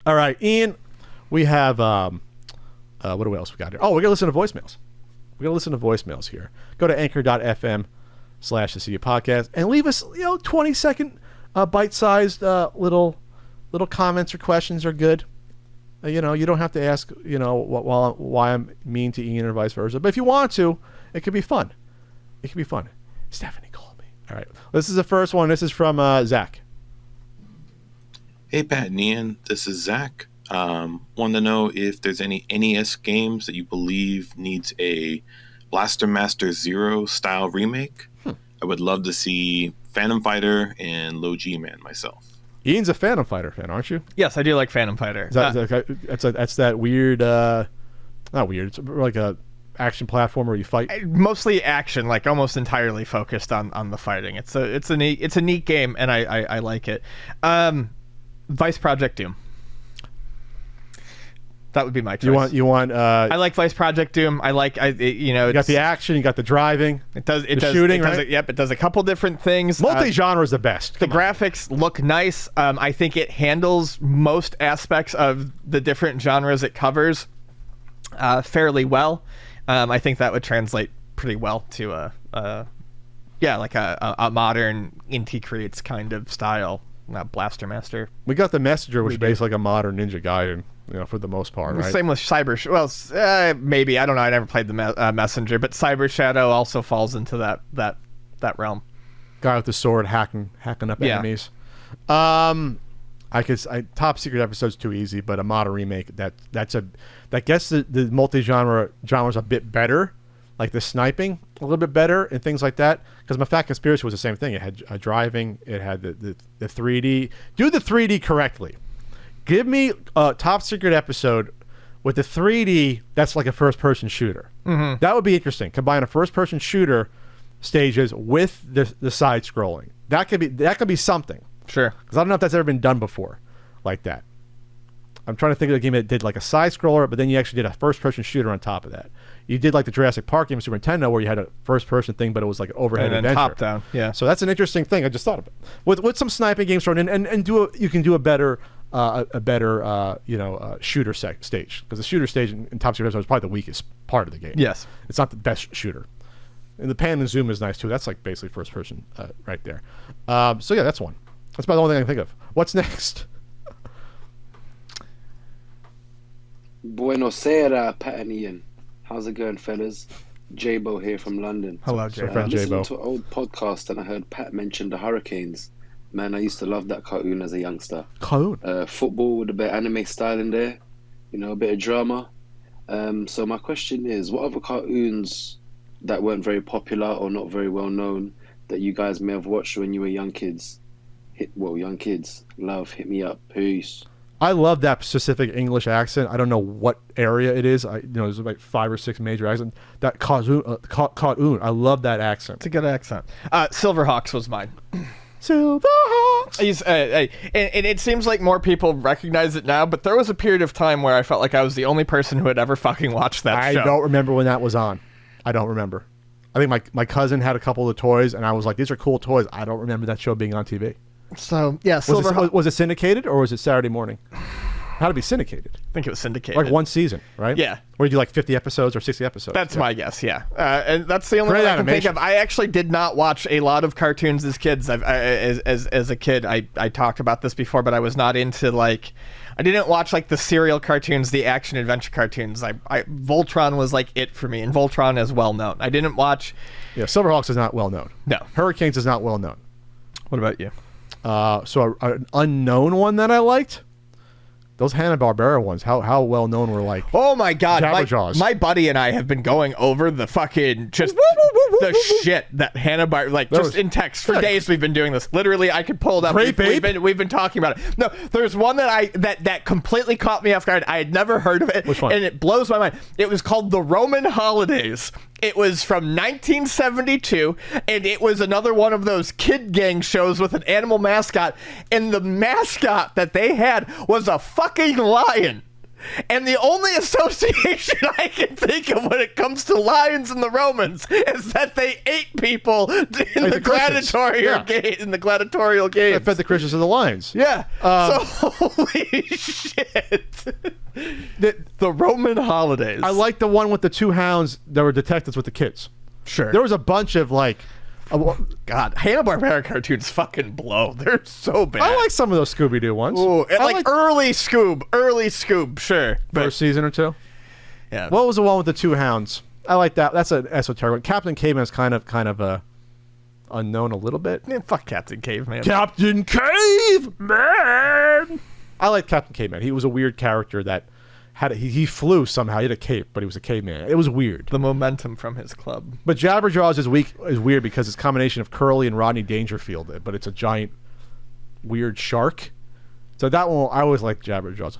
All right, Ian, we have what else we got here? Oh, we're gonna listen to voicemails. We're gonna listen to voicemails here. Go to anchor.fm/the podcast and leave us 20-second bite-sized little comments or questions are good. You don't have to ask why I'm mean to Ian or vice versa, but if you want to, it could be fun. Stephanie called me. All right, this is the first one. This is from Zach. Hey Pat and Ian, this is Zach. Want to know if there's any NES games that you believe needs a Blaster Master Zero style remake. I would love to see Phantom Fighter and Low G-Man myself. Ian's a Phantom Fighter fan, aren't you? Yes, I do like Phantom Fighter. That's that weird, not weird. It's like a action platform where you fight. Mostly action, like almost entirely focused on the fighting. It's a neat game, and I like it. Vice Project Doom. That would be my choice. You want I like Vice Project Doom. You got the action, you got the driving. It does shooting, right? It does a couple different things. Multi-genre is the best. The graphics look nice. I think it handles most aspects of the different genres it covers fairly well. I think that would translate pretty well to a modern Inti Creates kind of style. Not Blaster Master. We got the Messenger, which is basically like a modern Ninja Gaiden, for the most part, right? Same with Cyber. Maybe I don't know. I never played the Messenger, but Cyber Shadow also falls into that realm. Guy with the sword hacking up enemies. Top Secret episode's too easy, but a modern remake that gets the multi-genres a bit better. Like the sniping a little bit better and things like that, because My Fat Conspiracy was the same thing. It had driving, it had the 3D. Do the 3D correctly. Give me a Top Secret episode with the 3D that's like a first-person shooter. Mm-hmm. That would be interesting. Combine a first-person shooter stages with the side scrolling. That could be something. Sure. Because I don't know if that's ever been done before like that. I'm trying to think of a game that did like a side scroller, but then you actually did a first-person shooter on top of that. You did like the Jurassic Park game, Super Nintendo, where you had a first-person thing, but it was like an overhead and adventure. Top-down, yeah. So that's an interesting thing. I just thought of it with some sniping games thrown in, and you can do a better shooter stage, because the shooter stage in Top Secret episode is probably the weakest part of the game. Yes, it's not the best shooter. And the pan and zoom is nice too. That's like basically first-person right there. So yeah, that's one. That's about the only thing I can think of. What's next? Buenos Aires, Pat and Ian. How's it going, fellas? J-Bo here from London. Hello, J-Bo. I listened to an old podcast and I heard Pat mention the Hurricanes. Man, I used to love that cartoon as a youngster. Football with a bit of anime style in there, a bit of drama. So my question is, what other cartoons that weren't very popular or not very well known that you guys may have watched when you were young kids? Hit me up. Peace. I love that specific English accent. I don't know what area it is. There's like 5 or 6 major accents. That cartoon, I love that accent. It's a good accent. Silverhawks was mine. Silverhawks. And it seems like more people recognize it now, but there was a period of time where I felt like I was the only person who had ever fucking watched that show. I don't remember when that was on. I don't remember. I think my cousin had a couple of the toys, and I was like, these are cool toys. I don't remember that show being on TV. So, yeah, was it syndicated, or was it Saturday morning? How to be syndicated? I think it was syndicated. Like one season, right? Yeah. Or you do like 50 episodes or 60 episodes? That's my guess, yeah. And that's the only one I can think of. I actually did not watch a lot of cartoons as kids. As a kid, I talked about this before, but I was not into I didn't watch like the serial cartoons, the action adventure cartoons. Voltron was like it for me, and Voltron is well known. I didn't watch. Yeah, Silverhawks is not well known. No. Hurricanes is not well known. What about you? So an unknown one that I liked, those Hanna-Barbera ones, how well known were like. Oh my god, Jabberjaws. My buddy and I have been going over the fucking the shit that Hanna-Barbera just in text for days. We've been doing this. Literally, I could pull it up. We've been talking about it. No, there's one that completely caught me off guard. I had never heard of it. Which one? And it blows my mind. It was called The Roman Holidays. It was from 1972, and it was another one of those kid gang shows with an animal mascot, and the mascot that they had was a fucking lion. And the only association I can think of when it comes to lions and the Romans is that they ate people in the gladiatorial games. I fed the Christians to the lions. Yeah. So holy shit. The Roman holidays. I like the one with the two hounds that were detectives with the kids. Sure. There was a bunch of like... God, Hanna-Barbera cartoons fucking blow. They're so bad. I like some of those Scooby-Doo ones. Ooh, like early Scoob, sure. First season or two. Yeah. What was the one with the two hounds? I like that. That's an esoteric one. Captain Caveman is kind of unknown a little bit. Man, fuck Captain Caveman. Captain Caveman! I like Captain Caveman. He was a weird character that he flew somehow. He had a cape, but he was a caveman. It was weird. The momentum from his club. But Jabberjaws is weird because it's a combination of Curly and Rodney Dangerfield, but it's a giant, weird shark. So that one, I always like Jabberjaws.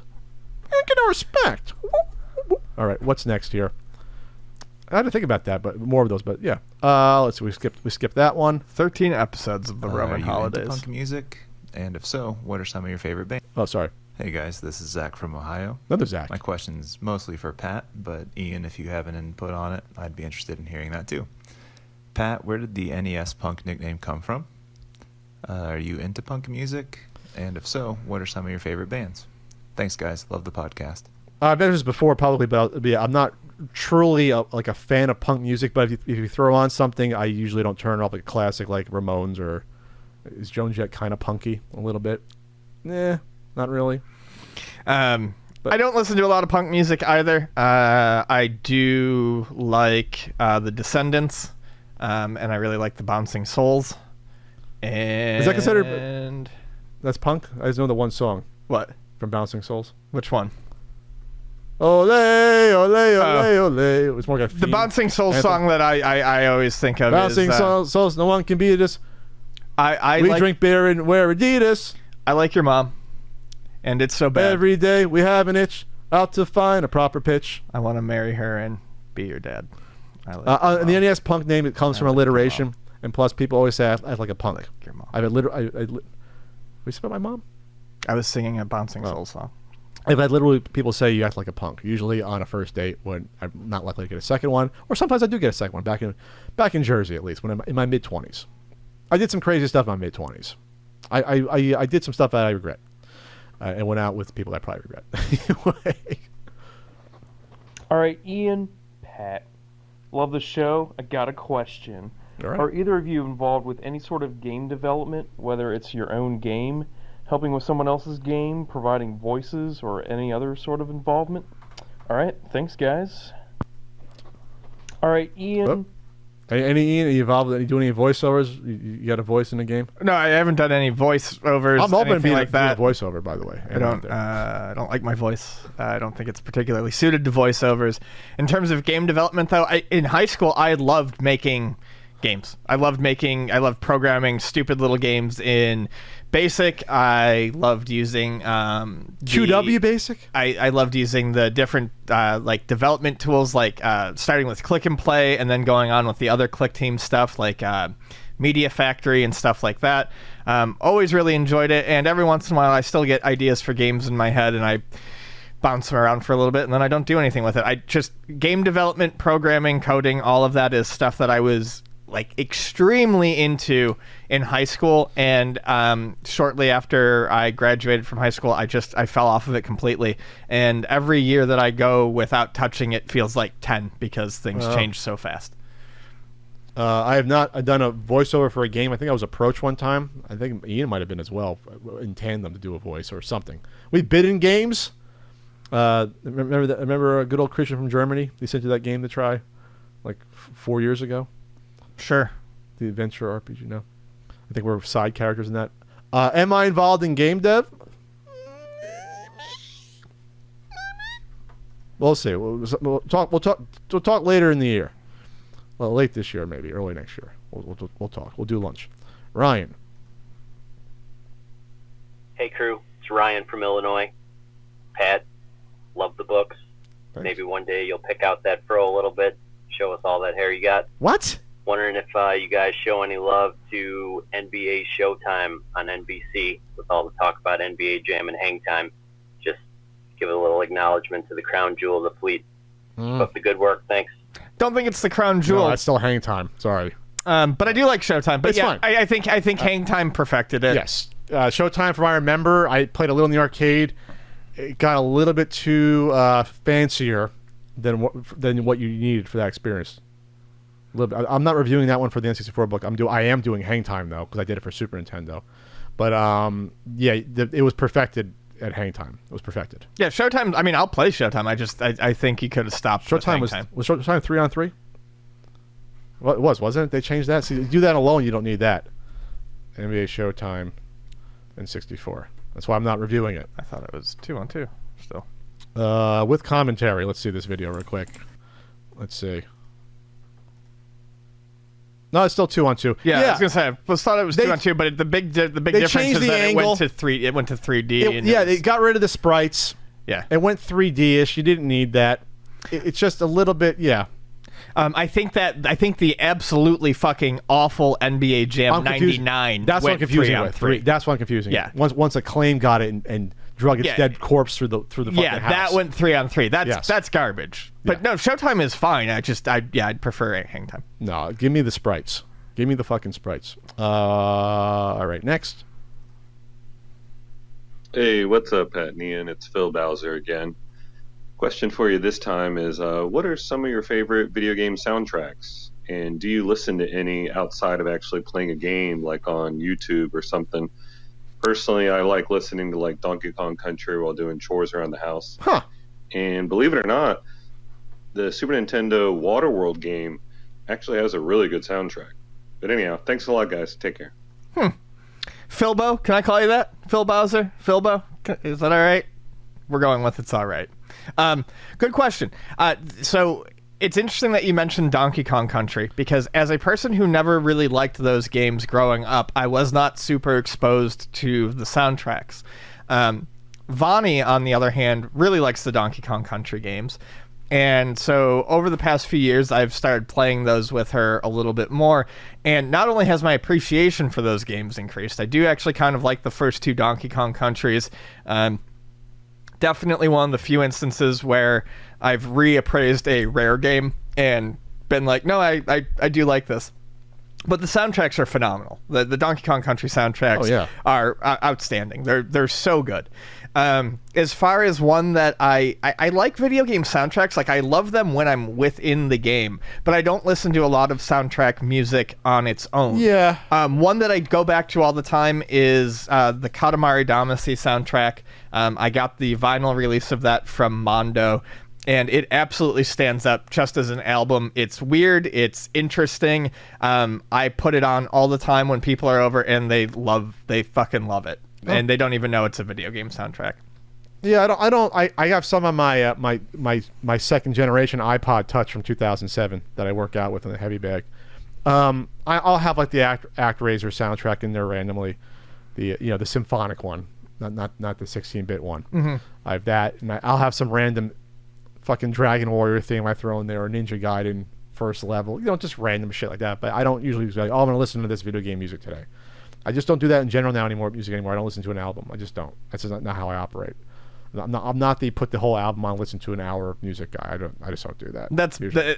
Get no respect. All right, what's next here? I had to think about that, but more of those. But yeah, let's see. We skipped that one. 13 episodes of the Roman holidays. Into punk music, and if so, what are some of your favorite bands? Oh, sorry. Hey guys, this is Zach from Ohio. Another Zach. My question's mostly for Pat, but Ian, if you have an input on it, I'd be interested in hearing that too. Pat, where did the NES Punk nickname come from? Are you into punk music? And if so, what are some of your favorite bands? Thanks guys, love the podcast. I've mentioned this before publicly, but I'm not truly a fan of punk music, but if you throw on something, I usually don't turn off like a classic like Ramones or... Is Joan Jett kind of punky a little bit? Not really. I don't listen to a lot of punk music either. I do like the Descendants, and I really like the Bouncing Souls. And is that considered? That's punk. I just know the one song. What from Bouncing Souls? Which one? Ole, ole, ole, ole. It was more like a the Bouncing Souls song that I always think of. Bouncing is, Souls. No one can beat us. We drink beer and wear Adidas. I like your mom. And it's so bad. Every day we have an itch out to find a proper pitch. I want to marry her and be your dad. The NES Punk name, it comes from alliteration, and plus people always say I act like a punk. Like your mom. What you say about my mom? I was singing a Bouncing Souls song. I've had literally people say you act like a punk. Usually on a first date when I'm not likely to get a second one, or sometimes I do get a second one. Back in Jersey at least when I'm in my mid-20s. I did some crazy stuff in my mid-20s. I did some stuff that I regret. And went out with people that I probably regret. All right, Ian, Pat, love the show. I got a question. All right. Are either of you involved with any sort of game development, whether it's your own game, helping with someone else's game, providing voices, or any other sort of involvement? All right, thanks, guys. All right, Ian. Oh. Any Ian, are you involved? Are you doing any voiceovers? You got a voice in the game? No, I haven't done any voiceovers. I'm open to being like that. A voiceover, by the way. I don't like my voice. I don't think it's particularly suited to voiceovers. In terms of game development, though, in high school, I loved making games. I loved programming stupid little games in BASIC. I loved using QW BASIC. I loved using the different like development tools, like starting with Click and Play and then going on with the other Click Team stuff like Media Factory and stuff like that. Always really enjoyed it, and every once in a while I still get ideas for games in my head and I bounce them around for a little bit and then I don't do anything with it. I just game development, programming, coding, all of that is stuff that I was like extremely into in high school, and shortly after I graduated from high school I fell off of it completely, and every year that I go without touching it feels like 10 because things change so fast. I have not done a voiceover for a game. I think I was approached one time. I think Ian might have been as well, in tandem to do a voice or something. We bid in games. Remember a good old Christian from Germany? They sent you that game to try like 4 years ago. Sure. The adventure RPG, no. I think we're side characters in that. Am I involved in game dev? We'll see. We'll talk later in the year. Well, late this year, maybe early next year. We'll talk. We'll do lunch. Ryan. Hey crew, it's Ryan from Illinois. Pat, love the books. Thanks. Maybe one day you'll pick out that fro a little bit, show us all that hair you got. What? Wondering if you guys show any love to NBA Showtime on NBC with all the talk about NBA Jam and Hang Time. Just give it a little acknowledgement to the crown jewel of the fleet. Keep up the good work. Thanks. Don't think it's the crown jewel. No, it's still Hang Time. Sorry. But I do like Showtime. But it's yeah, fine. I think Hang Time perfected it. Yes. Showtime, from what I remember, I played a little in the arcade. It got a little bit too fancier than what you needed for that experience. A little bit. I'm not reviewing that one for the N64 book. I am doing Hang Time though, because I did it for Super Nintendo. But it was perfected at Hang Time. It was perfected. Yeah, Showtime. I mean, I'll play Showtime. I think he could have stopped. Showtime was Showtime 3-on-3. Well, it wasn't it? They changed that. See, you do that alone, you don't need that. NBA Showtime and 64. That's why I'm not reviewing it. I thought it was 2-on-2 still. With commentary. Let's see this video real quick. Let's see. No, it's still 2-on-2. Yeah, I was gonna say I thought it was 2-on-2, but the big difference is that it went to 3D. They got rid of the sprites. Yeah, it went 3D-ish. You didn't need that. It's just a little bit. Yeah. I think the absolutely fucking awful NBA Jam '99. That's what I'm confusing with. 3. That's what I'm confusing. Yeah. Once Acclaim got it and drug its dead corpse through the fucking house. Yeah, that went 3-on-3. That's garbage. But no, Showtime is fine. I'd prefer Hang Time. No, give me the sprites. Give me the fucking sprites. All right, next. Hey, what's up, Pat and Ian? It's Phil Bowser again. Question for you this time is, what are some of your favorite video game soundtracks? And do you listen to any outside of actually playing a game, like on YouTube or something? Personally, I like listening to like Donkey Kong Country while doing chores around the house. Huh. And believe it or not, the Super Nintendo Waterworld game actually has a really good soundtrack. But anyhow, thanks a lot, guys. Take care. Philbo, can I call you that? Phil Bowser? Philbo? Is that all right? We're going with it's all right. Good question. So it's interesting that you mentioned Donkey Kong Country, because as a person who never really liked those games growing up, I was not super exposed to the soundtracks. Vani, on the other hand, really likes the Donkey Kong Country games. And so over the past few years, I've started playing those with her a little bit more. And not only has my appreciation for those games increased, I do actually kind of like the first 2 Donkey Kong Countries. Definitely one of the few instances where I've reappraised a Rare game and been like, no, I do like this. But the soundtracks are phenomenal. The Donkey Kong Country soundtracks are outstanding. They're so good. As far as one that I like video game soundtracks, like I love them when I'm within the game, but I don't listen to a lot of soundtrack music on its own. Yeah. One that I go back to all the time is the Katamari Damacy soundtrack. I got the vinyl release of that from Mondo, and it absolutely stands up just as an album. It's weird. It's interesting. I put it on all the time when people are over, and they fucking love it. And they don't even know it's a video game soundtrack. Yeah, I have some on my my second generation iPod Touch from 2007 that I work out with in the heavy bag. I'll have like the ActRaiser soundtrack in there randomly, the symphonic one, not the 16-bit one. Mm-hmm. I have that, and I'll have some random fucking Dragon Warrior theme I throw in there, or Ninja Gaiden first level, just random shit like that. But I don't usually like, I'm gonna listen to this video game music today. I just don't do that in general now anymore. Music anymore. I don't listen to an album. I just don't. That's just not how I operate. I'm not the put the whole album on, listen to an hour of music guy. I just don't do that. That's the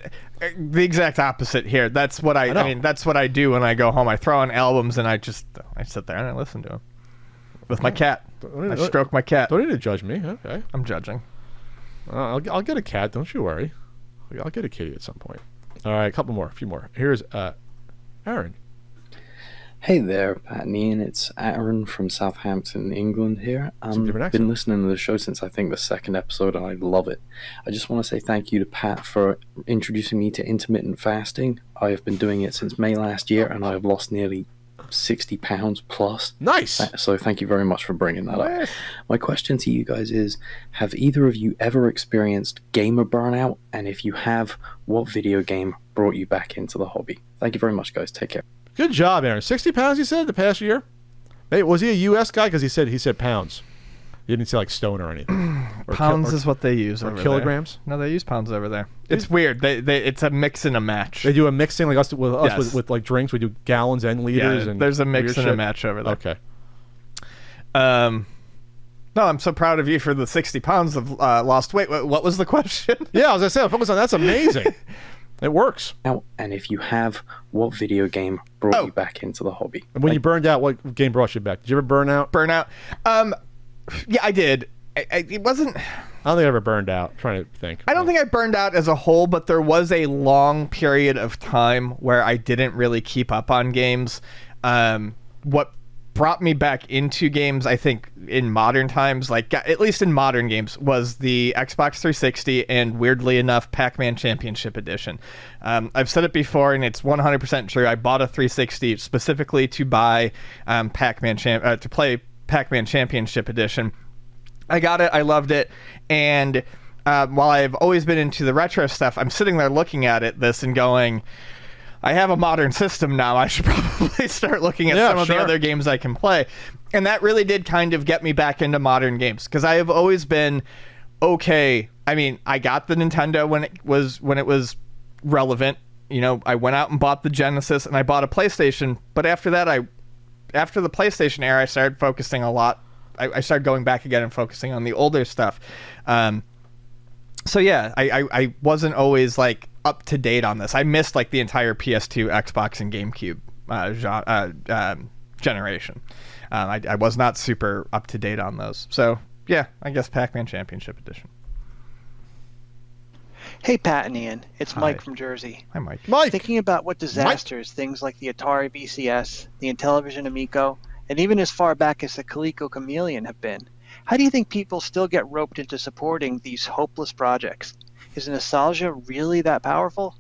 exact opposite here. That's what I mean, that's what I do when I go home. I throw on albums and I sit there and I listen to them with my cat. I stroke my cat. Don't need to judge me. Okay, I'm judging. I'll get a cat. Don't you worry. I'll get a kitty at some point. All right, a few more. Here's Aaron. Hey there, Pat and Ian. It's Aaron from Southampton, England here. I've been listening to the show since I think the second episode, and I love it. I just want to say thank you to Pat for introducing me to intermittent fasting. I have been doing it since May last year, and I have lost nearly 60 pounds plus. Nice! So thank you very much for bringing that up. My question to you guys is, have either of you ever experienced gamer burnout? And if you have, what video game brought you back into the hobby? Thank you very much, guys. Take care. Good job, Aaron. 60 pounds, you said, the past year? Hey, was he a U.S. guy? Because he said pounds. He didn't say like stone or anything. Pounds is what they use over kilograms? There. No, they use pounds over there. It's weird. It's a mix and a match. They do a mixing like us with like drinks. We do gallons and liters. Yeah, and there's a mix and a match over there. Okay. No, I'm so proud of you for the 60 pounds of lost weight. What was the question? Yeah, as I said, focus on that's amazing. It works. Now, and if you have, what video game brought you back into the hobby? And when you burned out, what game brought you back? Did you ever burn out? Burnout? Yeah, I did. It wasn't... I don't think I ever burned out. I'm trying to think. I don't think I burned out as a whole, but there was a long period of time where I didn't really keep up on games. What brought me back into games, I think, in modern times, like at least in modern games, was the Xbox 360 and, weirdly enough, Pac-Man Championship Edition. I've said it before, and it's 100% true. I bought a 360 specifically to buy to play Pac-Man Championship Edition. I got it. I loved it. And while I've always been into the retro stuff, I'm sitting there looking at this and going, I have a modern system now. I should probably start looking at some of the other games I can play. And that really did kind of get me back into modern games, because I have always been okay. I mean, I got the Nintendo when it was relevant. You know, I went out and bought the Genesis, and I bought a PlayStation. But after that, after the PlayStation era, I started focusing a lot. I started going back again and focusing on the older stuff. So yeah, I wasn't always like up to date on this. I missed like the entire PS2, Xbox, and GameCube generation. I was not super up to date on those. So yeah, I guess Pac-Man Championship Edition. Hey, Pat and Ian. It's Hi. Mike from Jersey. Hi, Mike. Mike! Thinking about what disasters things like the Atari VCS, the Intellivision Amico, and even as far back as the Coleco Chameleon have been, how do you think people still get roped into supporting these hopeless projects? Is nostalgia really that powerful?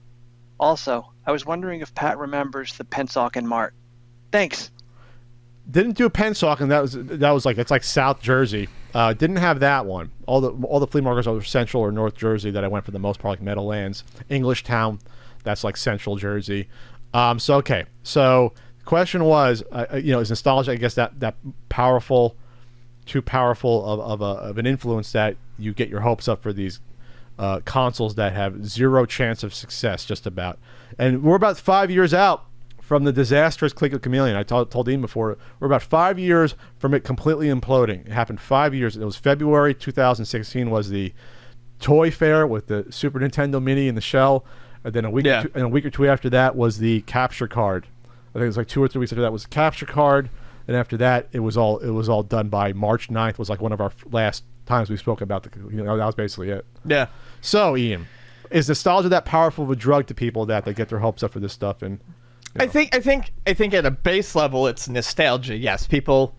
Also, I was wondering if Pat remembers the Pennsauken Mart. Thanks. Didn't do a Pennsauken. That was like, it's like South Jersey. Didn't have that one. All the flea markets are Central or North Jersey that I went for the most part, like Meadowlands, Englishtown. That's like Central Jersey. So the question was, is nostalgia, I guess, that powerful, too powerful of an influence that you get your hopes up for these consoles that have zero chance of success, just about. And we're about 5 years out from the disastrous Coleco Chameleon. I told Ian before, we're about 5 years from it completely imploding. It happened 5 years. It was February 2016 was the toy fair with the Super Nintendo Mini in the shell. And then a week or two after that was the capture card. I think it was like 2 or 3 weeks after that was the capture card. And after that, it was all done by March 9th. Was like one of our last times we spoke about that was basically it. Yeah. So, Ian, is nostalgia that powerful of a drug to people that they get their hopes up for this stuff? And I think at a base level, it's nostalgia. Yes, people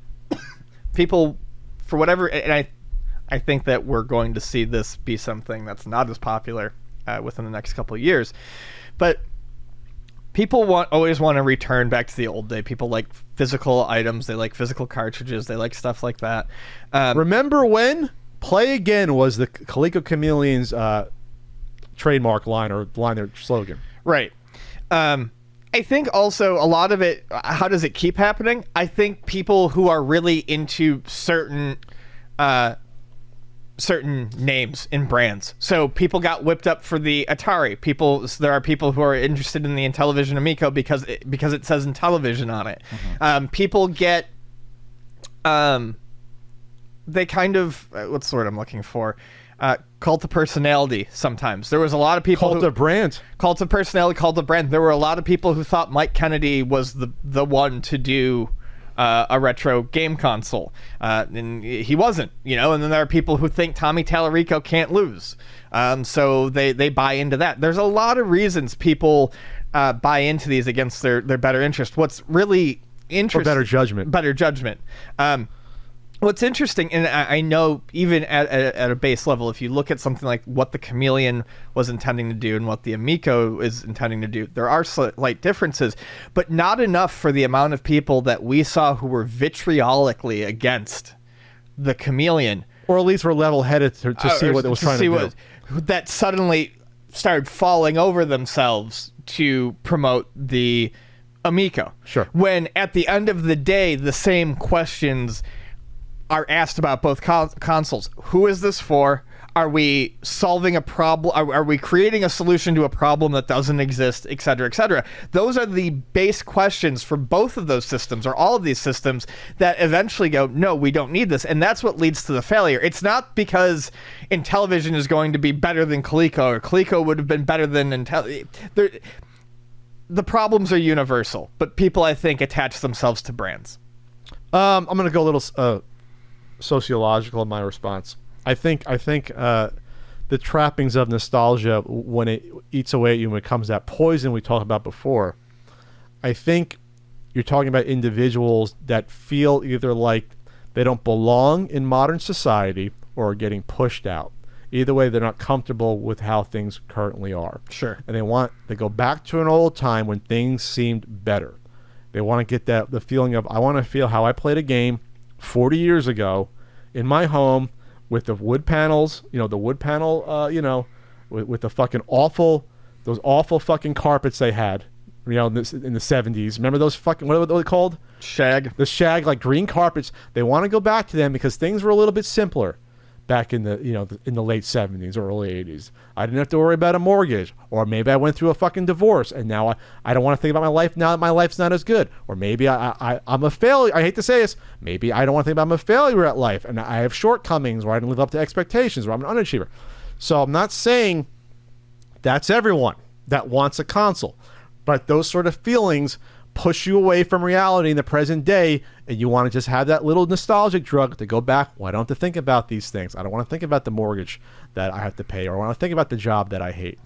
for whatever, and I think that we're going to see this be something that's not as popular within the next couple of years, but people always want to return back to the old day. People like physical items. They like physical cartridges. They like stuff like that. Remember when Play Again was the Coleco Chameleon's trademark line or their slogan? Right. I think also a lot of it, how does it keep happening? I think people who are really into certain names and brands. So people got whipped up for the Atari. There are people who are interested in the Intellivision Amico because it says Intellivision on it. Mm-hmm. People get they kind of what's the word I'm looking for? Cult of personality. Sometimes there was a lot of people cult of brand, cult of personality, cult of brand. There were a lot of people who thought Mike Kennedy was the one to do a retro game console, and he wasn't. And then there are people who think Tommy Tallarico can't lose, so they buy into that. There's a lot of reasons people buy into these against their better interest. What's really interesting, or better judgment. What's interesting, and I know even at a base level, if you look at something like what the Chameleon was intending to do and what the Amico is intending to do, there are slight differences, but not enough for the amount of people that we saw who were vitriolically against the Chameleon. Or at least were level-headed to see what it was trying to do. That suddenly started falling over themselves to promote the Amico. Sure. When at the end of the day, the same questions are asked about both consoles. Who is this for? Are we solving a problem? Are we creating a solution to a problem that doesn't exist, et cetera, et cetera? Those are the base questions for both of those systems, or all of these systems, that eventually go, no, we don't need this. And that's what leads to the failure. It's not because Intellivision is going to be better than Coleco, or Coleco would have been better than Intel. The problems are universal, but people, I think, attach themselves to brands. I'm going to go a little sociological in my response. I think the trappings of nostalgia, when it eats away at you, when it comes to that poison we talked about before, I think you're talking about individuals that feel either like they don't belong in modern society or are getting pushed out. Either way, they're not comfortable with how things currently are. Sure. And they go back to an old time when things seemed better. They want to get the feeling of, I want to feel how I played a game 40 years ago in my home, with the wood panels, with the fucking those awful fucking carpets they had, in the 70s. Remember those fucking, what are they called? Shag. The shag, like green carpets. They want to go back to them because things were a little bit simpler back in the late 70s or early 80s. I didn't have to worry about a mortgage, or maybe I went through a fucking divorce and now I don't want to think about my life now that my life's not as good, or maybe I'm a failure. I hate to say this. Maybe I don't want to think about I'm a failure at life and I have shortcomings, or I didn't live up to expectations, or I'm an underachiever. So I'm not saying that's everyone that wants a console, but those sort of feelings push you away from reality in the present day, and you want to just have that little nostalgic drug to go back. Well, I don't have to think about these things. I don't want to think about the mortgage that I have to pay, or I want to think about the job that I hate.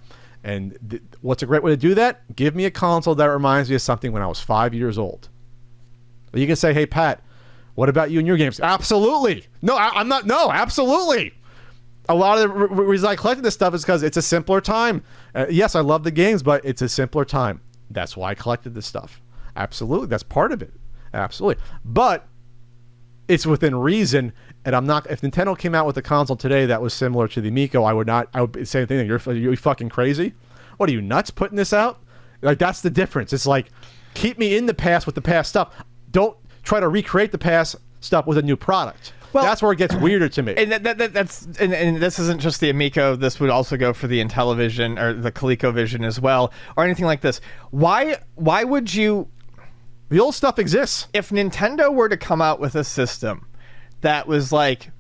And what's a great way to do that? Give me a console that reminds me of something when I was 5 years old. You can say, hey, Pat, what about you and your games? Absolutely. No, I'm not. No, absolutely. A lot of the reason I collected this stuff is because it's a simpler time. Yes, I love the games, but it's a simpler time. That's why I collected this stuff. Absolutely. That's part of it. Absolutely. But it's within reason, and I'm not, if Nintendo came out with a console today that was similar to the Amico, I would say the same thing. You're fucking crazy. What are you, nuts, putting this out? Like, that's the difference. It's like, keep me in the past with the past stuff. Don't try to recreate the past stuff with a new product. Well, that's where it gets weirder to me. And that's this isn't just the Amico. This would also go for the Intellivision or the ColecoVision as well, or anything like this. Why would you? The old stuff exists. If Nintendo were to come out with a system that was like,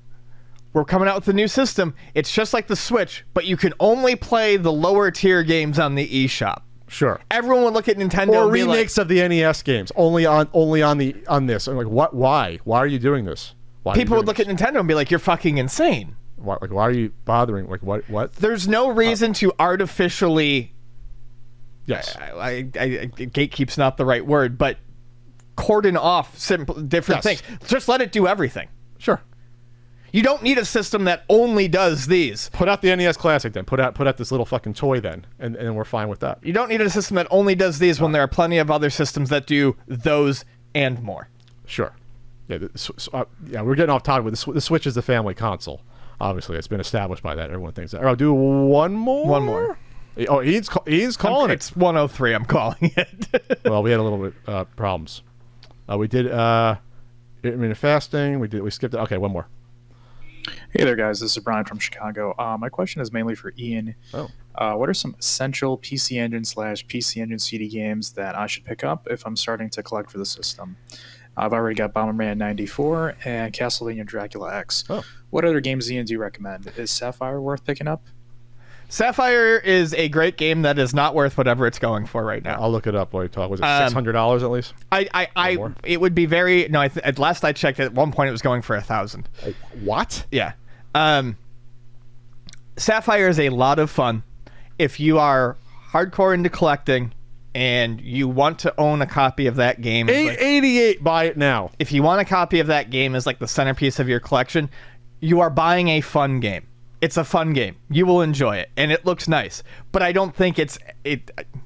we're coming out with a new system, it's just like the Switch, but you can only play the lower tier games on the eShop. Sure. Everyone would look at Nintendo or and be remakes of the NES games only on this. I'm like, what? Why? Why are you doing this? People would look at Nintendo and be like, you're fucking insane. Why are you bothering? Like, what? There's no reason to artificially. Yes. Gatekeep's not the right word, but cordon off different things. Just let it do everything. Sure. You don't need a system that only does these. Put out the NES Classic then. Put out this little fucking toy then, and we're fine with that. You don't need a system that only does these when there are plenty of other systems that do those and more. Sure. Yeah, we're getting off topic, but the Switch is the family console. Obviously, it's been established by that. Everyone thinks that. I'll do one more. One more. Oh, Ian's calling it. It's 103. I'm calling it. Well, we had a little bit problems. We did intermittent fasting. We skipped it. Okay, one more. Hey there, guys. This is Brian from Chicago. My question is mainly for Ian. Oh. What are some essential PC Engine / PC Engine CD games that I should pick up if I'm starting to collect for the system? I've already got Bomberman 94 and Castlevania Dracula X. Oh. What other games, Ian, do you recommend? Is Sapphire worth picking up? Sapphire is a great game that is not worth whatever it's going for right now. I'll look it up while you talk. Was it $600 at least? It would be very no. At last I checked, at one point it was going for $1,000. What? Yeah. Sapphire is a lot of fun if you are hardcore into collecting and you want to own a copy of that game. $888, buy it now. If you want a copy of that game as like the centerpiece of your collection, you are buying a fun game. It's a fun game. You will enjoy it, and it looks nice. But I don't think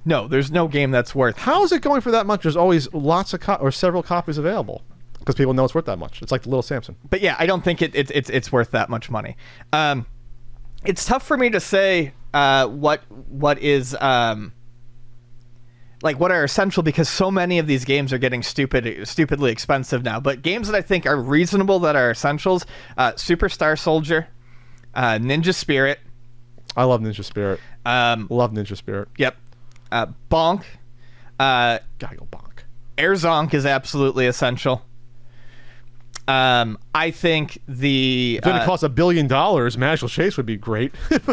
no, there's no game that's worth. How is it going for that much? There's always lots of or several copies available because people know it's worth that much. It's like the Little Samson. But yeah, I don't think it's worth that much money. It's tough for me to say what is like what are essential because so many of these games are getting stupidly expensive now. But games that I think are reasonable that are essentials: Superstar Soldier. Ninja Spirit. I love Ninja Spirit. Love Ninja Spirit. Yep. Bonk. Gotta go Bonk. Air Zonk is absolutely essential. I think if it cost $1 billion, Magical Chase would be great. It's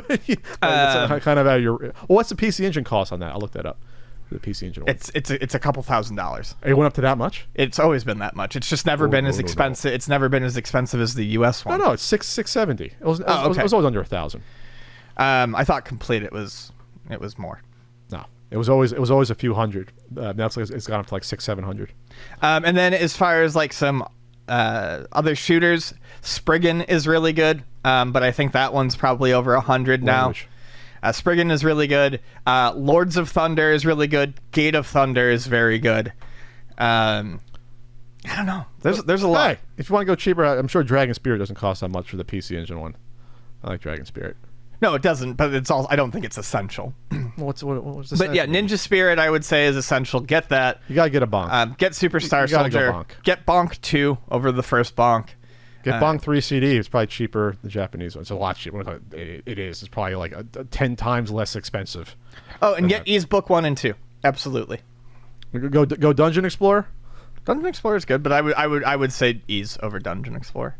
kind of out of your. What's the PC Engine cost on that? I'll look that up. The PC Engine one. It's a couple $1,000s. It went up to that much? It's always been that much. It's just never been as expensive. It's never been as expensive as the US one. No, it's $670. It was always under $1,000. I thought complete it was more. No, it was always a few hundred. Now it's gone up to like $600-700. And then as far as like some other shooters, Spriggan is really good, but I think that one's probably over 100 now. Spriggan is really good. Lords of Thunder is really good. Gate of Thunder is very good. I don't know. There's a lot. Hey, if you want to go cheaper, I'm sure Dragon Spirit doesn't cost that much for the PC Engine one. I like Dragon Spirit. No, it doesn't. But it's all. I don't think it's essential. What's the? But yeah, Ninja Spirit I would say is essential. Get that. You gotta get a Bonk. Get Superstar Soldier. Go Bonk. Get Bonk 2 over the first Bonk. Get Bonk 3 CD. It's probably cheaper. The Japanese one. It's a lot cheaper. It is. It's probably like 10 times less expensive. Oh, and get Ys Book 1 and 2. Absolutely. Go Dungeon Explorer. Dungeon Explorer is good, but I would say Ys over Dungeon Explorer.